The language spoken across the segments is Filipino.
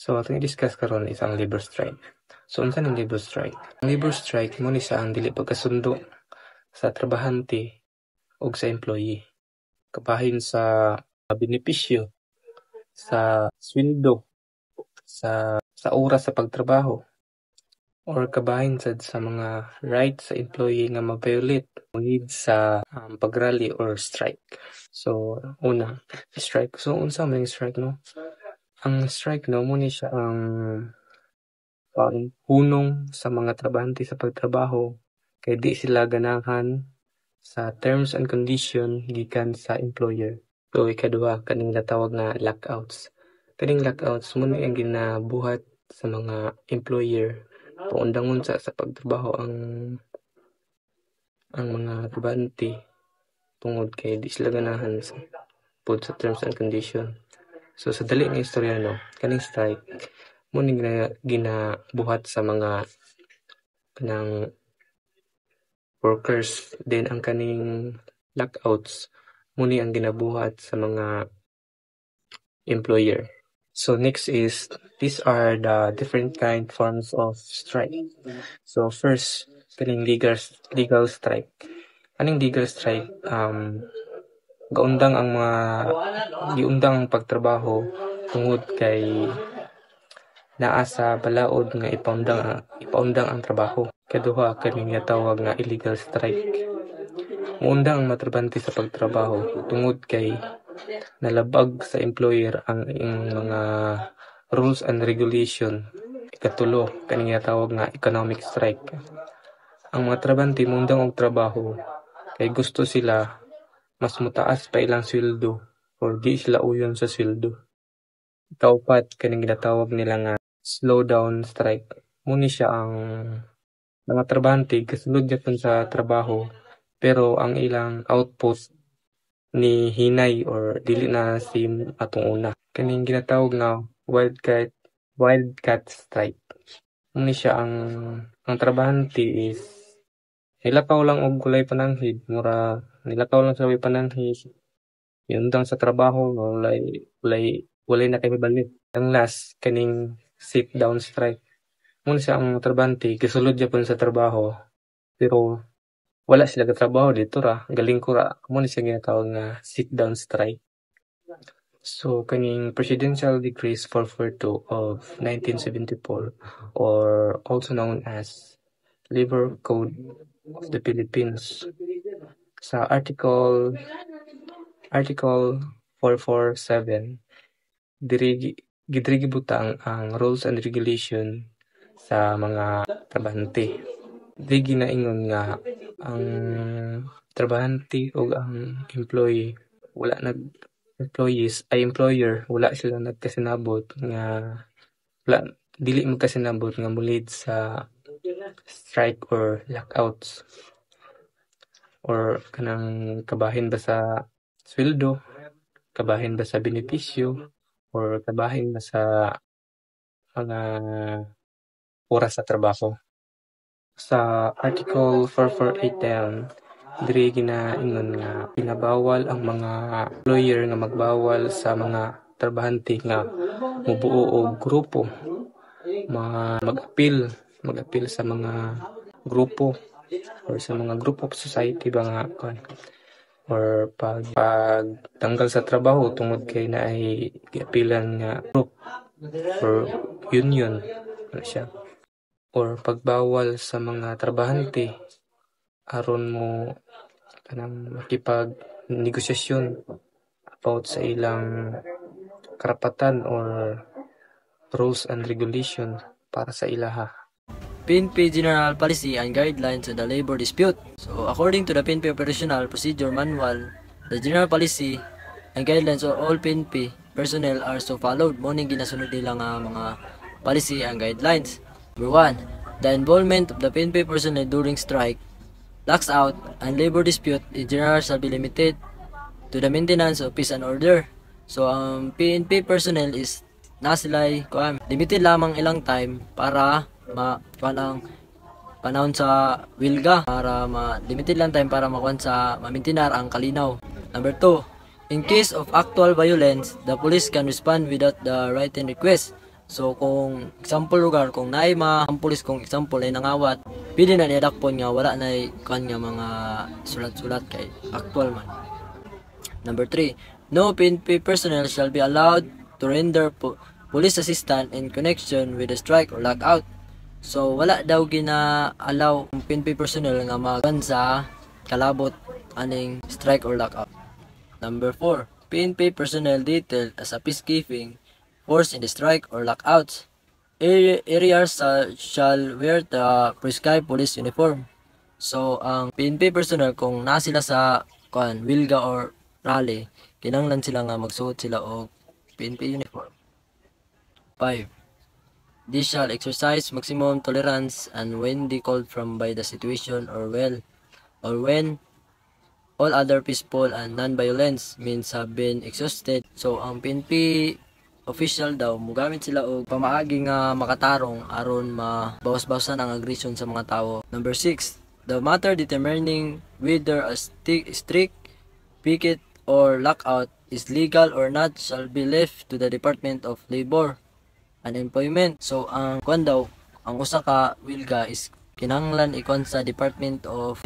So atong i-discuss karon is ang labor strike. So unsa ning labor strike? Ang labor strike mo ni sa ang dili pagkasundo sa trabahante ug sa employee. Kabahin sa benepisyo, sa sweldo, sa oras sa pagtrabaho, or kabahin sad sa mga rights sa employee nga ma-violate tungod sa pag-rally or strike. So una, strike. So unsa man strike no? Ang strike no mo ni siya ang hunong sa mga trabahante sa pagtrabaho kay di sila ganahan sa terms and condition gikan sa employer. So ikaduha kaning natawag nga lockouts. Kaning lockouts mo ni ang ginabuhat sa mga employer paundangon sa pagtrabaho ang mga trabahante tungod kay di sila ganahan sa sa terms and condition. So sa dali nga istorya no, kaning strike mo ni ginabuhat sa mga kanang workers, then ang kaning lockouts mo ni ang ginabuhat sa mga employer. So next is, these are the different kind forms of strike. So first, kaning legal strike. Kaning legal strike, giundang ang pagtrabaho tungod kay naa sa balaod nga ipaundang ang trabaho. Kaduha kaning tawag nga illegal strike. Muundang ang matrabante sa pagtrabaho tungod kay nalabag sa employer ang mga rules and regulation. Ikatulo kaning tawag nga economic strike. Ang mga trabante muundang og trabaho kay gusto sila mas mutaas pa ilang sweldo or di sila uyon sa sweldo. Ikaupat kaning ginatawag nila nga slow down strike. Muni siya ang mga trabahante kasulod gyapon sa trabaho pero ang ilang output ni hinay or dili na same atong una. Kaning ginatawag nga wildcat strike. Muni siya ang trabahante is nilakaw lang og walay pananghid, mura nilakaw lang sa walay pananghid. Yundang sa trabaho walay na kay mibalik. Ang last kaning sit down strike. Muna siya ang trabahante kasulod gyapon sa trabaho pero wala sila katrabaho dito ra, galing ko ra. Muna siya ginatawag nga sit down strike. So kaning Presidential Decrees 442 of 1974 or also known as Labor Code of the Philippines, sa Article 447 diri gibutang ang rules and regulation sa mga trabahante. Di ginaingon nga ang trabahante o ang employer wala sila nagkasinabot nga dili magkasinabot nga mulid sa strike or lockouts or kanang kabahin ba sa sweldo, kabahin ba sa benepisyo, or kabahin ba sa mga oras sa trabaho. Sa Article 448 diri ginaingon nga pinabawal ang mga employer nga magbawal sa mga trabahante nga mubuo og grupo, mag-appeal sa mga grupo or sa mga group of society ba nga or pag tanggal sa trabaho tungod kay naay giapilan nga group or union siya, or pagbawal sa mga trabahante aron mo kanang makipag negosyasyon about sa ilang karapatan or rules and regulation para sa ilaha. PNP General Policy and Guidelines on the Labor Dispute. So, according to the PNP Operational Procedure Manual, the General Policy and Guidelines of all PNP personnel are so followed. Morning ginasunod nila nga mga policy and guidelines. Number 1. The involvement of the PNP personnel during strike, locks out, and labor dispute in general shall be limited to the maintenance of peace and order. So, ang PNP personnel is limited lamang ilang time para panahon sa wilga, para limited lang time para mamintinar ang kalinaw. Number 2, in case of actual violence, the police can respond without the written request. So kung example lugar, kung naay ang pulis kung example ay nangawat, pwede na niadakpon nga wala na kan nga mga sulat-sulat kay actual man. Number 3, no PNP personnel shall be allowed to render police assistance in connection with a strike or lockout. So wala daw gina-allow ang PNP personnel nga magban sa kalabot aning strike or lockout. Number 4, PNP personnel detailed as a peacekeeping force in the strike or lockouts. Areas shall wear the prescribed police uniform. So ang PNP personnel kung na sila sa wilga or rally, kinahanglan sila nga magsuot sila og PNP uniform. 5. They shall exercise maximum tolerance and when called from by the situation or when all other peaceful and non-violence means have been exhausted. So ang PNP official daw mogamit sila og pamaagi nga makatarong aron mabawas-bawasan ang aggression sa mga tawo. Number 6, the matter determining whether a strict picket or lockout is legal or not shall be left to the Department of Labor and Employment. So ang daw ang usa ka wilga is kinahanglan ikon sa Department of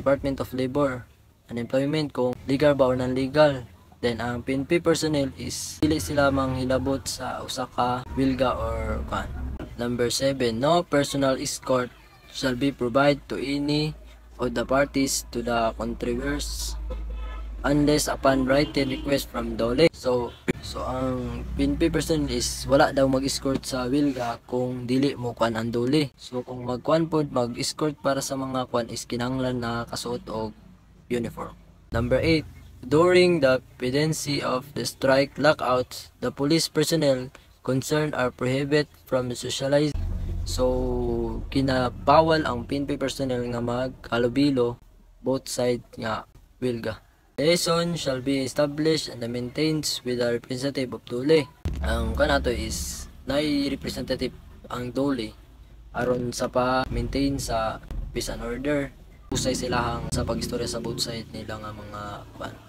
Labor and Employment kung legal ba or non-legal. Then ang PNP personnel is dili sila manghilabot sa usa ka wilga or Number 7, no personal escort shall be provided to any of the parties to the controversy unless upon written request from DOLE. So ang PNP personnel is wala daw mag-escort sa wilga kung dili mo ang DOLE. So kung mag-escort para sa mga is kinahanglan na kasuot og uniform. Number 8, during the pendency of the strike lockouts, the police personnel concerned are prohibited from socializing. So kinabawal ang PNP personnel nga maghalubilo both side nga wilga. Liaison shall be established and maintained with a representative of DOLE. Ang kanato is nay representative ang DOLE aron sa pa-maintain sa peace and order. Usay silahang sa pag-istorya sa both side nila nga mga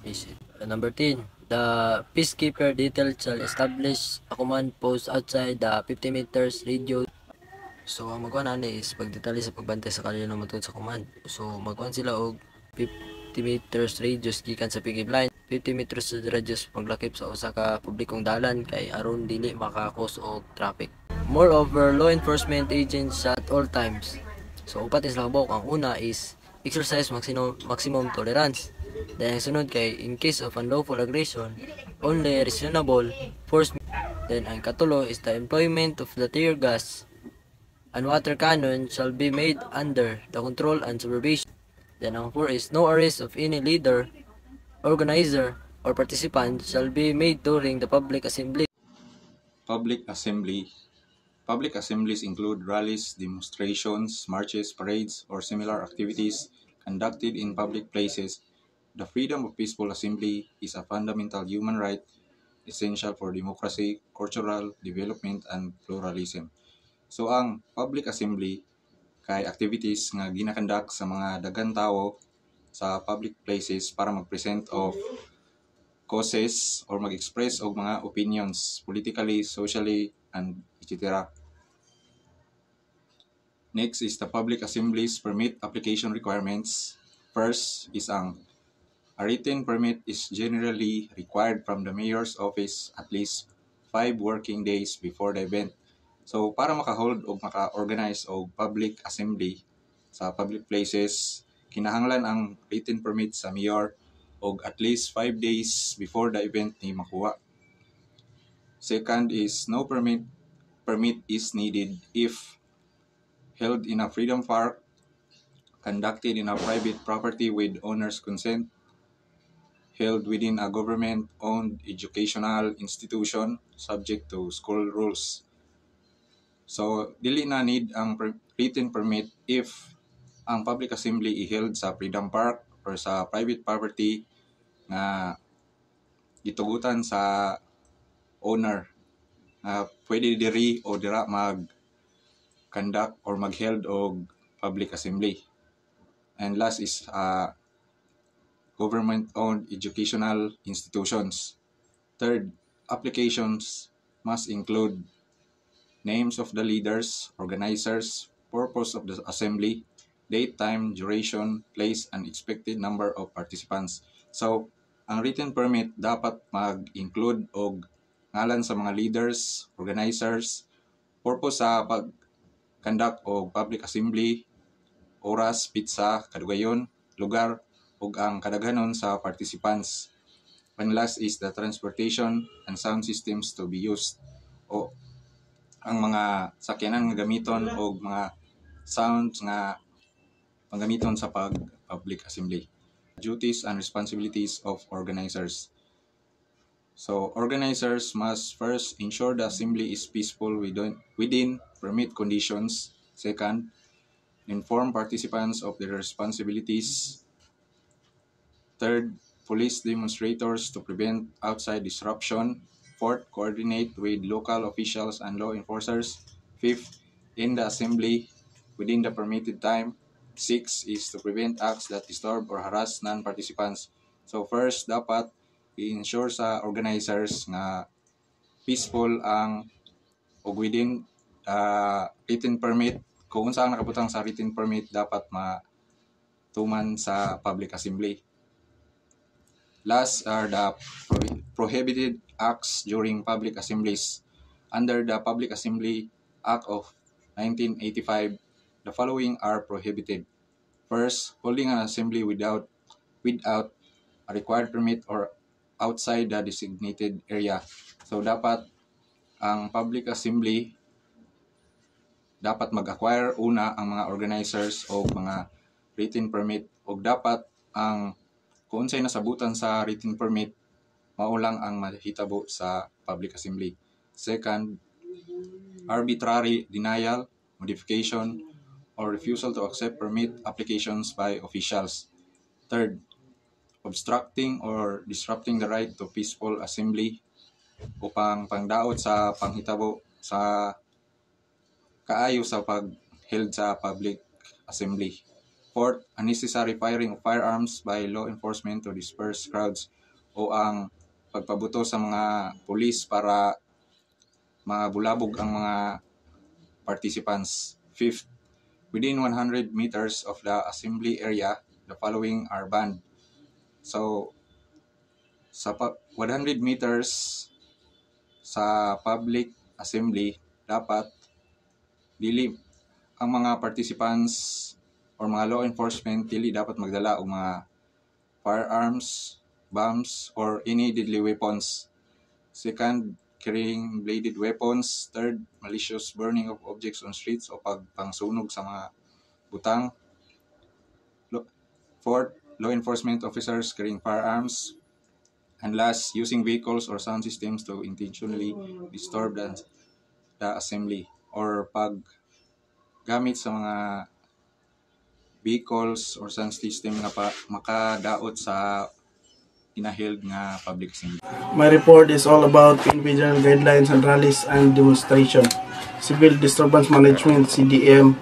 visit. Number 10, the peacekeeper detail shall establish a command post outside the 50 meters radius. So ang magkuhan is pagdetalye sa pagbantay sa kanila matungod sa command. So magkuhan sila og 50 meters radius gikan sa picket line, 50 meters radius paglakip sa usa ka publikong dalan kay aron dili makakos og traffic. Moreover, law enforcement agents at all times. So upat is labok. Ang una is exercise maximum tolerance. Then ang sunod kay in case of unlawful aggression, only reasonable force. Then ang katulo is the employment of the tear gas and water cannon shall be made under the control and supervision. Then ang 4 is no arrest of any leader, organizer, or participant shall be made during the public assembly. Public assemblies include rallies, demonstrations, marches, parades, or similar activities conducted in public places. The freedom of peaceful assembly is a fundamental human right essential for democracy, cultural development, and pluralism. So ang public assembly kay activities nga ginakandak sa mga daghang tawo sa public places para mag-present of causes or mag-express og mga opinions politically, socially, and etc. Next is the public assemblies permit application requirements. First is a written permit is generally required from the mayor's office at least 5 working days before the event. So para maka-hold o maka-organize og public assembly sa public places, kinahanglan ang written permit sa mayor og at least 5 days before the event ni makuha. Second is no permit is needed if held in a freedom park, conducted in a private property with owner's consent, held within a government-owned educational institution subject to school rules. So, dili na need ang written permit if ang public assembly i-held sa freedom park or sa private property nga gitugutan sa owner. Pwede diri o dira mag-conduct or mag-held og public assembly. And last is government-owned educational institutions. Third, applications must include names of the leaders, organizers, purpose of the assembly, date, time, duration, place, and expected number of participants. So, ang written permit dapat mag-include og ngalan sa mga leaders, organizers, purpose sa pag-conduct og public assembly, oras, pitsa, kadugayon, lugar, ug ang kadaghanon sa participants. And last is the transportation and sound systems to be used, o ang mga sakyanan nga gamiton o mga sounds nga panggamiton sa public assembly. Duties and responsibilities of organizers. So, organizers must first ensure the assembly is peaceful within permit conditions. Second, inform participants of their responsibilities. Third, police demonstrators to prevent outside disruption. Fourth, coordinate with local officials and law enforcers. Fifth, end the assembly within the permitted time. Sixth is to prevent acts that disturb or harass non-participants. So first, dapat i-ensure sa organizers nga peaceful ang o within written permit. Kung saan nakabutang sa written permit, dapat matuman sa public assembly. Last are the prohibited acts during public assemblies. Under the Public Assembly Act of 1985, the following are prohibited. First, holding an assembly without a required permit or outside the designated area. So dapat ang public assembly dapat mag-acquire una ang mga organizers o mga written permit, o dapat ang kung unsay nasabutan sa written permit maulang ang mahitabo sa public assembly. Second, arbitrary denial, modification, or refusal to accept permit applications by officials. Third, obstructing or disrupting the right to peaceful assembly upang pangdaot sa panghitabo sa kaayo sa pag-held sa public assembly. Fourth, unnecessary firing of firearms by law enforcement to disperse crowds, o ang pagpabuto sa mga pulis para mabulabog ang mga participants. Fifth, within 100 meters of the assembly area, the following are banned. So, sa 100 meters sa public assembly, dapat dili ang mga participants or mga law enforcement dili dapat magdala og mga firearms, bombs, or any deadly weapons. Second, carrying bladed weapons. Third, malicious burning of objects on streets o pangsunog sa mga butang. Fourth, law enforcement officers carrying firearms. And last, using vehicles or sound systems to intentionally disturb the assembly, or paggamit sa mga vehicles or sound system nga makadaot sa kinaheld nga public assembly. My report is all about PNP General Guidelines and Rallies and Demonstration. Civil Disturbance Management, CDM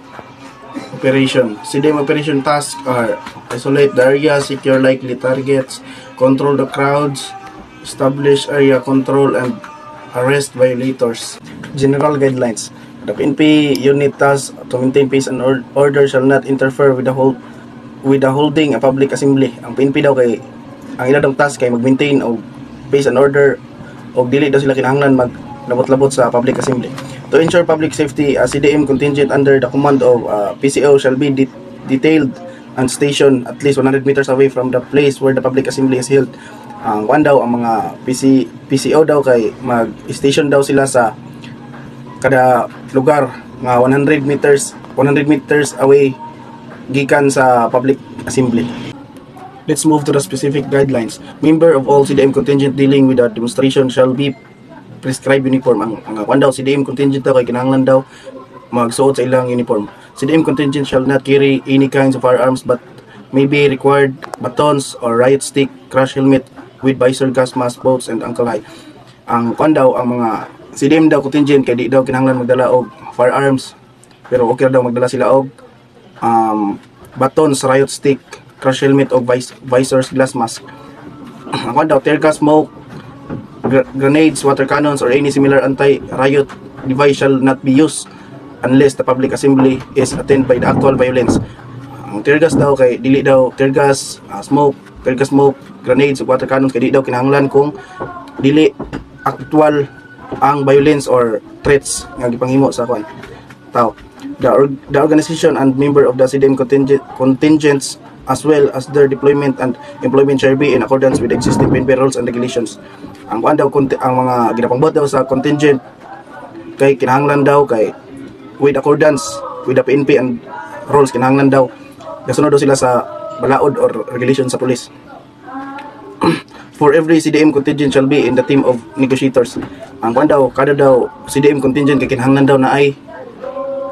Operation. CDM Operation tasks are isolate the area, secure likely targets, control the crowds, establish area control, and arrest violators. General Guidelines. The PNP unit task to maintain peace and order shall not interfere with the holding a public assembly. Ang PNP daw kay ang ila daw task kay mag-maintain og peace and order, og dili daw sila kinahanglan maglabot-labot sa public assembly. To ensure public safety, a CDM contingent under the command of PCO shall be detailed and stationed at least 100 meters away from the place where the public assembly is held. Ang ang mga PCO daw kay mag-station daw sila sa kada lugar nga 100 meters away gikan sa public assembly. Let's move to the specific guidelines. Member of all CDM contingent dealing with the demonstration shall be prescribed uniform. Ang daw CDM contingent daw kay kinahanglan daw magsuot sa ilang uniform. CDM contingent shall not carry any kinds of firearms but may be required batons or riot stick, crash helmet with visor, gas mask, boots, and ankle high. Ang mga CDM daw contingent kay di daw kinahanglan magdala og firearms, pero okay daw magdala sila og batons, riot stick, crash helmet og visors, glass mask. Ang daw tear gas, smoke, grenades, water cannons, or any similar anti-riot device shall not be used unless the public assembly is attended by the actual violence. Ang tear gas daw kay dili daw tear gas, smoke, grenades, water cannons kay di daw kinahanglan kung dili actual ang violence or threats nga gipanghimo sa kwan tao. The organization and member of the CDM contingents as well as their deployment and employment shall be in accordance with existing PNP rules and regulations. Ang kuan daw ang mga ginapangbot daw sa contingent kay kinahanglan daw kay with accordance with the PNP and rules, kinahanglan daw gasunod daw sila sa balaod or regulations sa police. For every CDM contingent shall be in the team of negotiators. Ang kuan daw kada daw CDM contingent kay kinahanglan daw na ay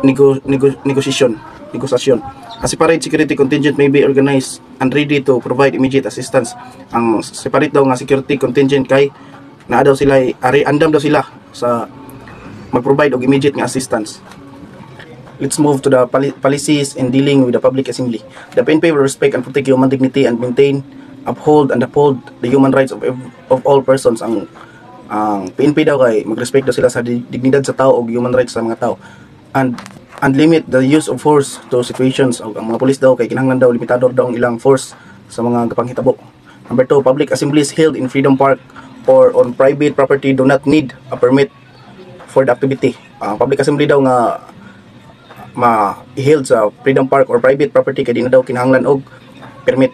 negosasyon. A separate security contingent may be organized and ready to provide immediate assistance. Ang separate daw nga security contingent kay naa daw sila andam daw sila sa mag-provide og immediate nga assistance. Let's move to the policies in dealing with the public assembly. The PNP will respect and protect human dignity and maintain, uphold the human rights of all persons. Ang PNP daw kay mag-respect daw sila sa dignidad sa tao og human rights sa mga tao. And limit the use of force to situations. Ang mga pulis daw kay kinahanglan daw limitador daw ang ilang force sa mga kapanghitabo. Number 2, public assemblies held in Freedom Park or on private property do not need a permit for the activity. Public assembly daw nga ma-held sa Freedom Park or private property kay di na daw kinahanglan og permit.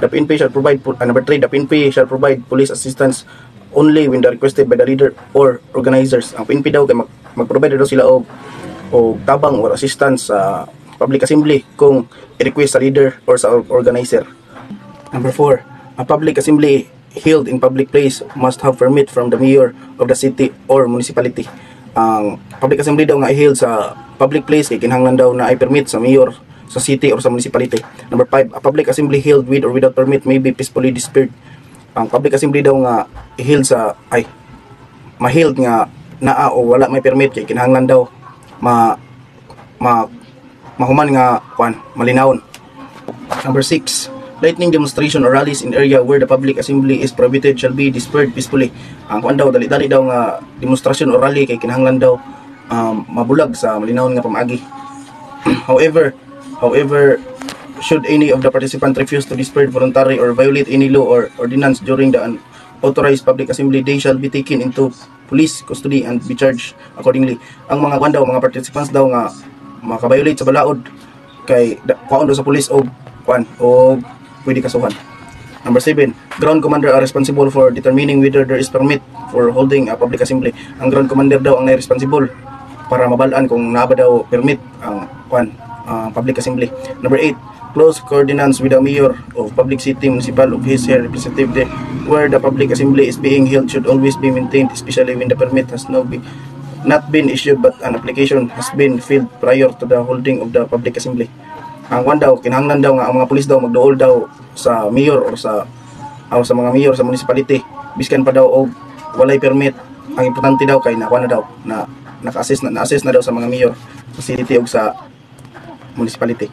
The PNP shall provide number 3, the PNP shall provide police assistance only when requested by the leader or organizers. Ang PNP daw kay mag-provide daw sila og tabang or assistance sa public assembly kung i-request sa leader or sa organizer. Number 4, a public assembly held in public place must have permit from the mayor of the city or municipality. Ang public assembly daw nga i-held sa public place kay kinahanglan daw na i-permit sa mayor, sa city or sa municipality. Number 5, a public assembly held with or without permit may be peacefully dispersed. Ang public assembly daw nga i-held sa ma-held nga naa o wala may permit kay kinahanglan daw mahuman nga malinawon. Number 6, lightning demonstration or rallies in area where the public assembly is prohibited shall be dispersed peacefully. Ang daw dali-dali daw nga demonstration or rally kay kinahanglan daw mabulag sa malinawon nga pamaagi. However, should any of the participants refuse to disperse voluntary or violate any law or ordinance during the unauthorized public assembly, they shall be taken into police custody and be charged accordingly. Ang mga mga participants daw nga makabiolate sa balaod kay kuan daw sa police o pwede kasuhan. Number 7, ground commander are responsible for determining whether there is permit for holding a public assembly. Ang ground commander daw ang responsible para mabalaan kung naa ba daw permit ang public assembly. Number 8, close coordinates with the mayor of public city, municipal of his or representative where the public assembly is being held should always be maintained, especially when the permit has not been issued but an application has been filled prior to the holding of the public assembly. Ang kinahanglan daw nga ang mga pulis daw magduol daw sa mayor or sa mga mayor sa municipality biskan pa daw og walay permit. Ang importante daw kay naka-assess na daw sa mga mayor sa city o sa municipality.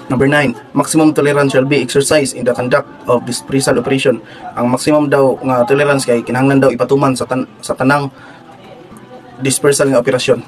Number 9, maximum tolerance shall be exercised in the conduct of dispersal operation. Ang maximum daw nga tolerance kay kinahanglan daw ipatuman sa tanang dispersal nga operasyon.